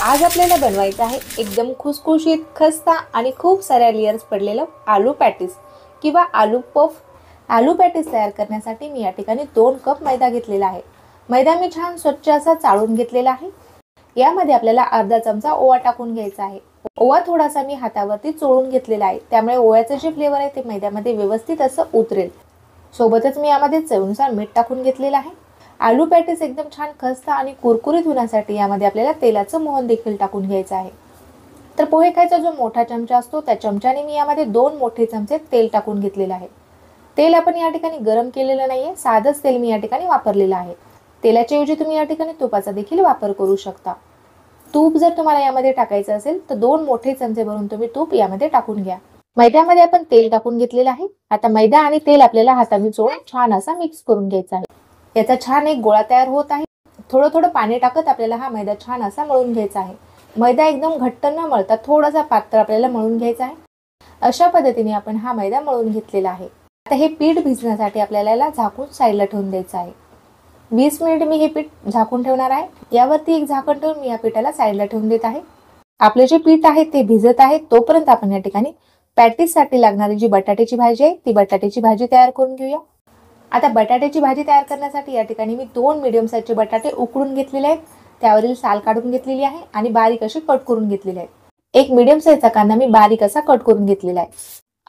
आज आपल्याला बनवायचं आहे एकदम खुसखुशीत, खस्ता आणि खूप साऱ्या लेयर्स पडलेलं आलू पॅटीस किंवा आलू पफ। आलू पॅटीस तयार करण्यासाठी मी या ठिकाणी 2 कप मैदा घेतलेला आहे। मैदा मी छान स्वच्छ असा चाळून घेतलेला आहे। यामध्ये आपल्याला अर्धा चमचा ओवा टाकून घ्यायचा आहे। ओवा थोडासा मी हातावरती चोळून घेतलेला आहे, त्यामुळे ओव्याचं जे फ्लेवर आहे ते मैद्यामध्ये व्यवस्थित असं उतरेल। सोबतच मी यामध्ये चवीनुसार मीठ टाकून घेतलेलं आहे। आलू पॅटीस एकदम छान खस्ता आणि कुरकुरीत होण्यासाठी यामध्ये आपल्याला तेलाचं मोहन देखील टाकून घ्यायचं आहे। तर पोहे खायचा जो मोठा चमचा असतो त्या चमच्याने मी यामध्ये 2 मोठे चमचे तेल टाकून घेतलेलं आहे। तेल आपण या ठिकाणी गरम केलेलं नाहीये, साधंच तेल मी या ठिकाणी वापरलेलं आहे। तेलाच्या ऐवजी तुम्ही या ठिकाणी तुपाचा देखील वापर करू शकता। तूप जर तुम्हाला यामध्ये टाकायचं असेल तर 2 मोठे चमचे भरून तुम्ही तूप यामध्ये टाकून घ्या। मैद्यामध्ये आपण तेल टाकून घेतलेलं आहे। आता मैदा आणि तेल आपल्याला हाताने चोळून छान असा मिक्स करून घ्यायचा आहे। याचा छान एक गोळा तयार होत आहे। थोडं थोडं पाणी टाकत आपल्याला हा मैदा छान असा मळून घ्यायचा आहे। मैदा एकदम घट्ट न मळता थोडासा पातळ आपल्याला मळून घ्यायचा आहे। अशा पद्धतीने आपण हा मैदा मळून घेतलेला आहे। आता हे पीठ भिजण्यासाठी आपल्याला याला झाकून साईडला ठेवून द्यायचं आहे। 20 मिनिट मी हे पीठ झाकून ठेवणार आहे। यावरती एक झाकण ठेवून मी या पीठाला साईडला ठेवून देत आहे। आपले जे पीठ आहे ते भिजत आहे तोपर्यंत आपण या ठिकाणी पॅटीससाठी लागणारी जी बटाट्याची भाजी आहे ती बटाट्याची भाजी तयार करून घेऊया। आता बटाट्याची भाजी तयार करण्यासाठी या ठिकाणी मी 2 मीडियम साईजचे बटाटे उकडून घेतलेले आहेत, त्यावरील साल काढून घेतलेली आहे आणि बारीक असे कट करून घेतलेले आहेत। एक मीडियम साईजचा कांदा मी बारीक असा कट करून घेतलेला आहे।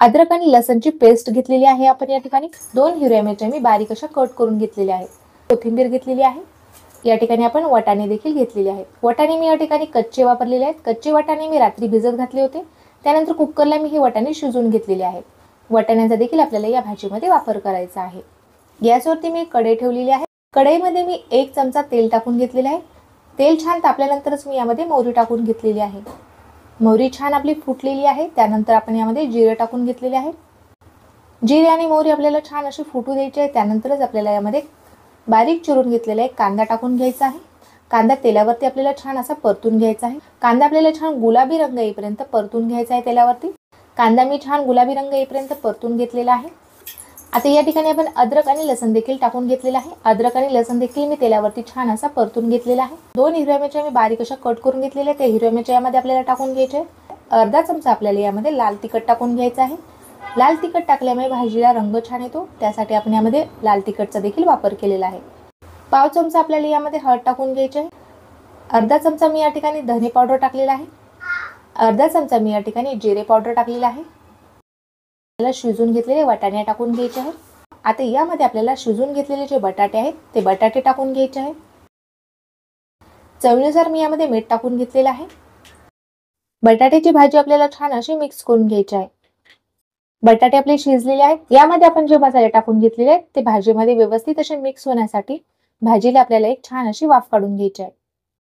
अद्रक आणि लसणची पेस्ट घेतलेली आहे आपण या ठिकाणी। 2 हिरव्या मिरच्या मी बारीक अशा कट करून घेतलेल्या आहेत। कोथिंबीर घेतलेली आहे। या ठिकाणी आपण वाटाणे देखील घेतलेले आहेत। वाटाणे मी या ठिकाणी कच्चे वापरलेले आहेत। कच्चे वाटाणे मी रात्री भिजत घातले होते, त्यानंतर कुकरला मी हे वाटाणे शिजवून घेतलेले आहेत। वाटाण्यांचा देखील आपल्याला या भाजीमध्ये वापर करायचा आहे। गॅसवरती मी कढई ठेवलेली आहे। कढईमध्ये मी 1 चमचा तेल टाकून घेतलेले आहे। तेल छान तापल्यानंतरच मी यामध्ये मोहरी टाकून घेतलेली आहे। मोहरी छान आपली फुटलेली आहे। त्यानंतर आपण यामध्ये जिरे टाकून घेतलेले आहे। जिरे आणि मोहरी आपल्याला छान अशी फुटू द्यायची आहे। त्यानंतरच आपल्याला यामध्ये बारीक चिरून घेतलेला एक कांदा टाकून घ्यायचा आहे। कांदा तेलावरती आपल्याला छान असा परतून घ्यायचा आहे। कांदा आपल्याला छान गुलाबी रंग येईपर्यंत परतून घ्यायचा आहे तेलावरती। कांदा मी छान गुलाबी रंग येईपर्यंत परतून घेतलेला आहे। आता या ठिकाणी आपण अद्रक आणि लसण देखील टाकून घेतलेला आहे। अद्रक आणि लसण देखील मी तेलावरती छान असा परतून घेतलेला आहे। 2 हिरव्या मिरच्या मी बारीक अशा कट करून घेतलेल्या आहेत। त्या हिरव्या मिरच्या यामध्ये आपल्याला टाकून घ्यायचे। अर्धा चमचा आपल्याला यामध्ये लाल तिखट टाकून घ्यायचं आहे। लाल तिखट टाकल्यामुळे भाजीला रंग छान येतो, त्यासाठी आपण यामध्ये लाल तिखटचा देखील वापर केलेला आहे। पाव चमचा आपल्याला यामध्ये हळद टाकून घ्यायची आहे। अर्धा चमचा मी या ठिकाणी धने पावडर टाकलेला आहे। अर्धा चमचा मी या ठिकाणी जिरे पावडर टाकलेला आहे। आपल्याला शिजून घेतलेले वाटाणे टाकून घ्यायचे आहेत। आता यामध्ये आपल्याला शिजून घेतलेले जे बटाटे आहेत ते बटाटे टाकून घ्यायचे आहेत। चवीनुसार मी यामध्ये मीठ टाकून घेतलेलं आहे। बटाट्याची भाजी आपल्याला छान अशी मिक्स करून घ्यायची आहे। बटाटे आपले शिजलेले आहेत। यामध्ये आपण जे मसाले टाकून घेतलेले आहेत ते भाजीमध्ये व्यवस्थित असे मिक्स होण्यासाठी भाजीला आपल्याला एक छान अशी वाफ काढून घ्यायची आहे।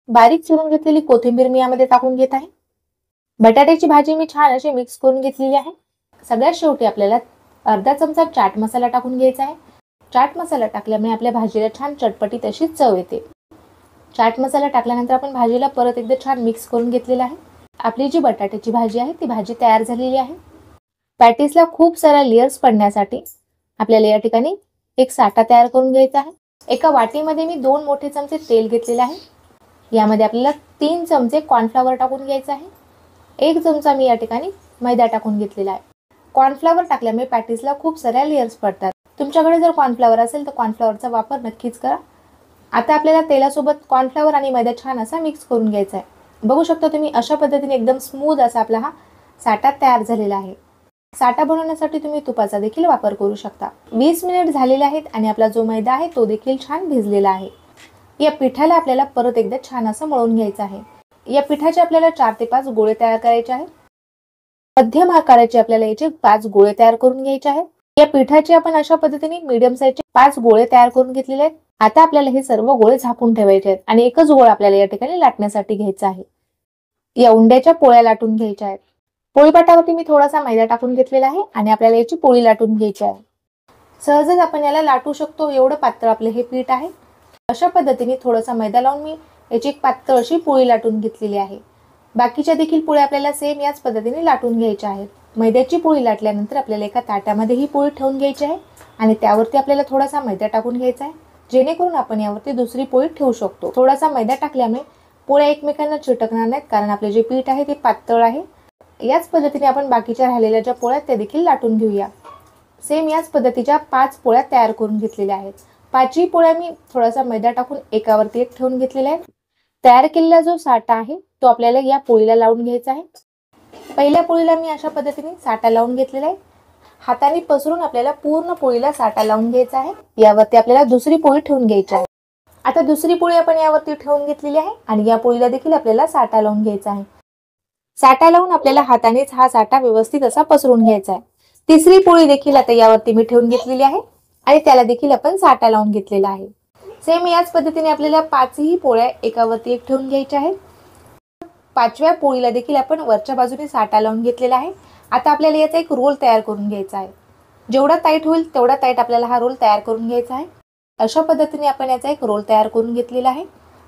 बारीक चिरून घेतलेली कोथिंबीर मी यामध्ये टाकून घेत आहे। बटाट्याची भाजी मी छान अशी मिक्स करून घेतलेली आहे। सगळ्यात शेवटी आपल्याला अर्धा चमचा चाट मसाला टाकून घ्यायचा आहे। चाट मसाला टाकल्यामुळे आपल्या भाजीला छान चटपटीत अशी चव येते। चाट मसाला टाकल्यानंतर आपण भाजीला परत एकदा छान मिक्स करून घेतलेला आहे। आपली जी बटाट्याची भाजी आहे ती भाजी तयार झालेली आहे। पॅटीसला खूप साऱ्या लेयर्स पडण्यासाठी आपल्याला या ठिकाणी एक साठा तयार करून घ्यायचा आहे। एका वाटीमध्ये मी 2 मोठे चमचे तेल घेतलेले आहे। यामध्ये आपल्याला 3 चमचे कॉर्नफ्लॉवर टाकून घ्यायचं आहे। 1 चमचा मी या ठिकाणी मैदा टाकून घेतलेला आहे। कॉर्नफ्लॉवर टाकल्यामुळे पॅटीसला खूप साऱ्या लेयर्स पडतात। तुमच्याकडे जर कॉर्नफ्लॉवर असेल तर कॉर्नफ्लॉवरचा वापर नक्कीच करा। आता आपल्याला तेलासोबत कॉर्नफ्लॉवर आणि मैदा छान असा मिक्स करून घ्यायचा आहे। बघू शकता तुम्ही अशा पद्धतीने एकदम स्मूथ असा आपला हा साठा तयार झालेला आहे। साठा बनवण्यासाठी तुम्ही तुपाचा देखील वापर करू शकता। 20 मिनिट झालेले आहेत आणि आपला जो मैदा आहे तो देखील छान भिजलेला आहे। या पिठाला आपल्याला परत एकदा छान असं मळून घ्यायचं आहे। या पिठाचे आपल्याला 4 ते 5 गोळे तयार करायचे आहेत। मध्यम आकाराचे आपल्याला याचे 5 गोळे तयार करून घ्यायचे आहेत। या पिठाचे आपण अशा पद्धतीने मीडियम साईजचे 5 गोळे तयार करून घेतलेले आहेत। आता आपल्याला हे सर्व गोळे झाकून ठेवायचे आहेत आणि एकच गोळा आपल्याला या ठिकाणी लाटण्यासाठी घ्यायचा आहे। या उंड्याच्या पोळ्या लाटून घ्यायच्या आहेत। पोळीपाटावरती मी थोडासा मैदा टाकून घेतलेला आहे आणि आपल्याला याची पोळी लाटून घ्यायची आहे। सहजच आपण याला लाटू शकतो, एवढं पातळ आपले हे पीठ आहे। अशा पद्धतीने थोडासा मैदा लावून मी याची एक पातळ अशी पोळी लाटून घेतलेली आहे। बाकीच्या देखील पोळ्या आपल्याला सेम याच पद्धतीने लाटून घ्यायच्या आहेत। मैद्याची पोळी लाटल्यानंतर आपल्याला एका ताटामध्ये ही पोळी ठेवून घ्यायची आहे आणि त्यावरती आपल्याला थोडासा मैदा टाकून घ्यायचा आहे, जेणेकरून आपण यावरती दुसरी पोळी ठेवू शकतो। थोडासा मैदा टाकल्यामुळे पोळ्या एकमेकांना चिटकणार नाहीत, कारण आपले जे पीठ आहे ते पातळ आहे. याच पद्धतीने आपण बाकीच्या राहिलेल्या ज्या पोळ्या त्या देखील लाटून घेऊया. सेम याच पद्धतीच्या 5 पोळ्या तयार करून घेतलेल्या आहेत. 5ही पोळ्या मी थोडासा मैदा टाकून एकावरती एक ठेवून घेतलेला आहे. तयार केलेला जो साठा आहे तो आपल्याला या पोळीला लावून घ्यायचा आहे. पहिल्या पोळीला मी अशा पद्धतीने साठा लावून घेतलेला आहे. हाताने पसरून आपल्याला पूर्ण पोळीला साठा लावून घ्यायचा आहे. यावरती आपल्याला दुसरी पोळी ठेवून घ्यायची आहे. आता दुसरी पोळी आपण यावरती ठेवून घेतलेली आहे आणि या पोळीला देखील आपल्याला साठा लावून घ्यायचा आहे. साठा लावून आपल्याला हातानेच हा साठा व्यवस्थित असा पसरून घ्यायचा आहे. तिसरी पोळी देखील आता यावरती मी ठेवून घेतलेली आहे आणि त्याला देखील आपण साठा लावून घेतलेला आहे. सेम याच पद्धतीने आपल्याला 5ही पोळ्या एकावरती एक ठेवून घ्यायच्या आहेत. 5व्या पोळीला देखील आपण वरच्या बाजूने साठा लावून घेतलेला आहे. आता आपल्याला याचा एक रोल तयार करून घ्यायचा आहे. जेवढा टाईट होईल तेवढा टाईट आपल्याला हा रोल तयार करून घ्यायचा आहे. अशा पद्धतीने आपण याचा एक रोल तयार करून घेतलेला आहे.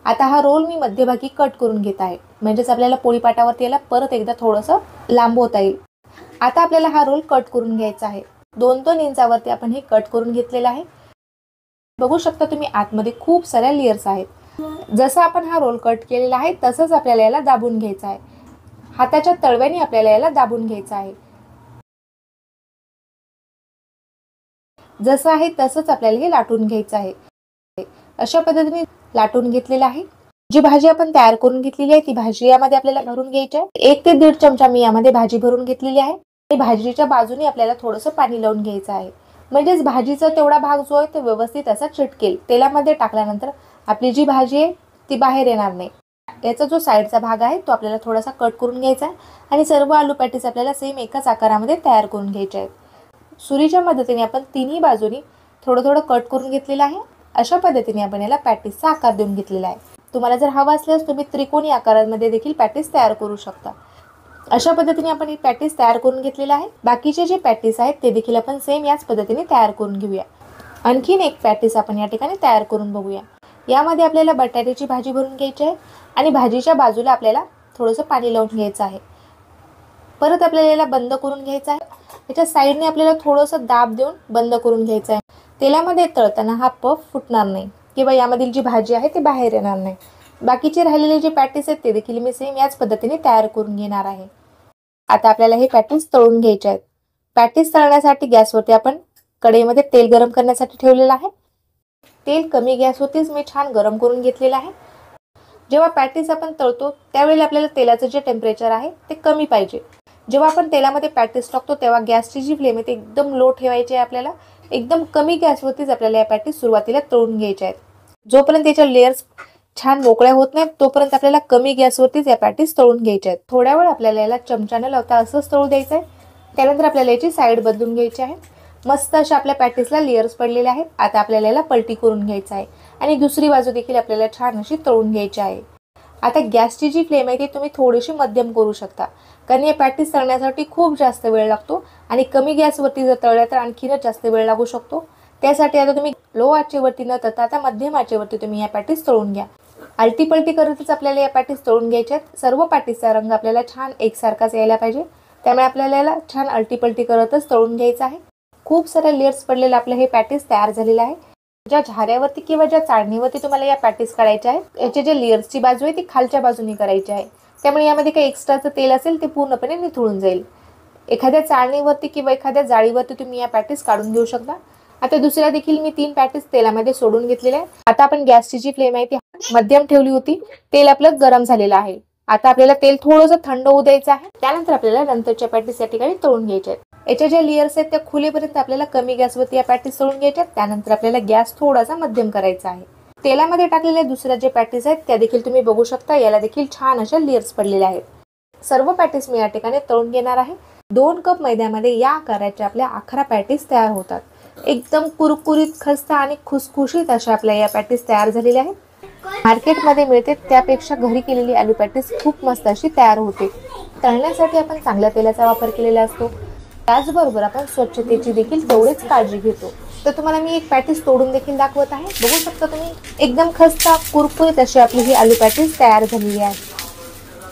आता हा रोल मी मध्यभागी कट करून घेत आहे, म्हणजेच आपल्याला पोळीपाटावरती याला परत एकदा थोडंसं लांबवता येईल. आता आपल्याला हा रोल कट करून घ्यायचा आहे. 2-2 इंचावरती आपण हे कट करून घेतलेला आहे. बघू शकता तुम्ही आतमध्ये खूप साऱ्या लेयर्स आहेत. जसं आपण हा रोल कट केलेला आहे तसंच आपल्याला याला दाबून घ्यायचा आहे. हाताच्या तळव्याने आपल्याला याला दाबून घ्यायचं आहे. जसं आहे तसंच आपल्याला हे लाटून घ्यायचं आहे. अशा पद्धतीने लाटून घेतलेलं आहे. जी भाजी आपण तयार करून घेतलेली आहे ती भाजी यामध्ये आपल्याला भरून घ्यायची आहे. 1 ते 1.5 चमचा मी यामध्ये भाजी भरून घेतलेली आहे. आणि भाजीच्या बाजूने आपल्याला थोडंसं पाणी लावून घ्यायचं आहे, म्हणजेच भाजीचा तेवढा भाग जो आहे तो व्यवस्थित असा चिटकेल. तेलामध्ये टाकल्यानंतर आपली जी भाजी आहे ती बाहेर येणार नाही. याचा जो साईडचा भाग आहे तो आपल्याला थोडासा कट करून घ्यायचा आहे आणि सर्व आलू पॅटीस आपल्याला सेम एकाच आकारामध्ये तयार करून घ्यायचे आहेत. सुरीच्या मदतीने आपण तिन्ही बाजूनी थोडं थोडं कट करून घेतलेलं आहे. अशा पद्धतीने आपण याला पॅटीसचा आकार देऊन घेतलेला आहे. तुम्हाला जर हवा असल्यास तुम्ही त्रिकोणी आकारामध्ये देखील पॅटीस तयार करू शकता. अशा पद्धतीने आपण ही पॅटीस तयार करून घेतलेला आहे. बाकीचे जे पॅटीस आहेत ते देखील आपण सेम याच पद्धतीने तयार करून घेऊया. आणखीन एक पॅटीस आपण या ठिकाणी तयार करून बघूया. यामध्ये आपल्याला बटाट्याची भाजी भरून घ्यायची आहे आणि भाजीच्या बाजूला आपल्याला थोडंसं पाणी लावून घ्यायचं आहे. परत आपल्याला याला बंद करून घ्यायचं आहे. याच्या साईडने आपल्याला थोडंसं दाब देऊन बंद करून घ्यायचं आहे. तेलामध्ये तळताना हा पफ फुटणार नाही किंवा यामधील जी भाजी आहे ती बाहेर येणार नाही. बाकीचे राहिलेले जे पॅटीस आहेत ते देखील मी सेम याच पद्धतीने तयार करून घेणार आहे. आता आपल्याला हे पॅटीस तळून घ्यायचे आहेत. पॅटीस तळण्यासाठी गॅसवरती आपण कढईमध्ये तेल गरम करण्यासाठी ठेवलेलं आहे. तेल कमी गॅसवरतीच मी छान गरम करून घेतलेलं आहे. जेव्हा पॅटीस आपण तळतो त्यावेळेला आपल्याला तेलाचं जे टेम्परेचर आहे ते कमी पाहिजे. जेव्हा आपण तेलामध्ये पॅटीस टाकतो तेव्हा गॅसची जी फ्लेम आहे ती एकदम लो ठेवायची आहे. आपल्याला एकदम कमी गॅसवरतीच आपल्याला या पॅटीस सुरुवातीला तळून घ्यायच्या आहेत. जोपर्यंत त्याच्या लेयर्स छान मोकळ्या होत नाहीत तोपर्यंत आपल्याला कमी गॅसवरतीच या पॅटीस तळून घ्यायच्या आहेत. थोड्या वेळ आपल्याला याला चमच्याने लावता असंच तळू द्यायचं आहे. त्यानंतर आपल्याला याची साईड बदलून घ्यायची आहे. मस्त अशा आपल्या पॅटीसला लेयर्स पडलेले आहेत. आता आपल्याला याला पलटी करून घ्यायचं आहे आणि दुसरी बाजू देखील आपल्याला छान अशी तळून घ्यायची आहे. आता गॅसची जी फ्लेम आहे ती तुम्ही थोडीशी मध्यम करू शकता, कारण या पॅटीस तळण्यासाठी खूप जास्त वेळ लागतो आणि कमी गॅसवरती जर तळल्या तर आणखीनच जास्त वेळ लागू शकतो. त्यासाठी आता तुम्ही लो आचेवरती न तळता आता मध्यम आचेवरती तुम्ही या पॅटीस तळून घ्या. आलटी पलटी करतच आपल्याला या पॅटीस तळून घ्यायच्या आहेत. सर्व पॅटीसचा रंग आपल्याला छान एकसारखाच यायला पाहिजे, त्यामुळे आपल्याला याला छान आलटी पलटी करतच तळून घ्यायचं आहे. खूप सारे लेयर्स पडलेले आपले हे पॅटीस तयार झालेले आहे. ज्या झाऱ्यावरती किंवा ज्या चाळणीवरती तुम्हाला या पॅटीस करायच्या आहेत याचे जे लेयर्सची बाजू आहे ती खालच्या बाजूने करायची आहे, त्यामुळे यामध्ये काही एक्स्ट्राचं तेल असेल ते पूर्णपणे निथळून जाईल. एखाद्या चाळणीवरती किंवा एखाद्या जाळीवरती तुम्ही या पॅटीस काढून घेऊ शकता. आता दुसऱ्या देखील मी 3 पॅटीस तेलामध्ये सोडून घेतलेले आहे. आता आपण गॅसची जी फ्लेम आहे ती मध्यम ठेवली होती. तेल आपलं गरम झालेलं आहे. आता आपल्याला तेल थोडंसं थंड होऊ द्यायचं आहे. त्यानंतर आपल्याला नंतरच्या पॅटीस या ठिकाणी तळून घ्यायच्या आहेत. याच्या ज्या लेयर्स आहेत त्या खुलेपर्यंत आपल्याला कमी गॅसवरती या पॅटीस तळून घ्यायच्या आहेत. त्यानंतर आपल्याला गॅस थोडासा मध्यम करायचा आहे. तेलामध्ये टाकलेल्या दुसऱ्या जे पॅटीस आहेत त्या देखील तुम्ही बघू शकता. याला देखील छान अशा लेयर्स पडलेल्या आहेत. सर्व पॅटीस मी या ठिकाणी तळून घेणार आहे. 2 कप मैद्यामध्ये या आकाराच्या आपल्या 11 पॅटीस तयार होतात. एकदम कुरकुरीत, खस्ता आणि खुसखुशीत अशा आपल्या या पॅटीस तयार झालेल्या आहेत. मार्केटमध्ये मिळते त्यापेक्षा घरी केलेली आलू पॅटीस खूप मस्त अशी तयार होते. तळण्यासाठी आपण चांगल्या तेलाचा वापर केलेला असतो. त्याचबरोबर आपण स्वच्छतेची देखील तेवढीच काळजी घेतो. तर तुम्हाला मी एक पॅटीस तोडून देखील दाखवत आहे. बघू शकता तुम्ही एकदम खस्ता कुरकुरीत अशी आपली ही आलू पॅटीस तयार झालेली आहे.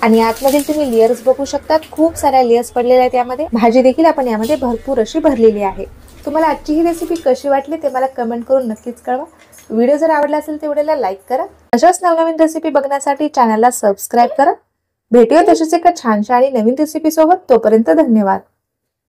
आणि आतमधील तुम्ही लेयर्स बघू शकतात. खूप साऱ्या लेयर्स पडलेल्या आहेत. यामध्ये भाजी देखील आपण यामध्ये भरपूर अशी भरलेली आहे. तुम्हाला आजची ही रेसिपी कशी वाटली ते मला कमेंट करून नक्कीच कळवा. व्हिडिओ जर आवडला असेल तर व्हिडिओला लाईक करा. अशाच नवनवीन रेसिपी बघण्यासाठी चॅनलला सबस्क्राईब करा। भेटूया तशीच एका छानशा आणि नवीन रेसिपी सोबत। तोपर्यंत धन्यवाद।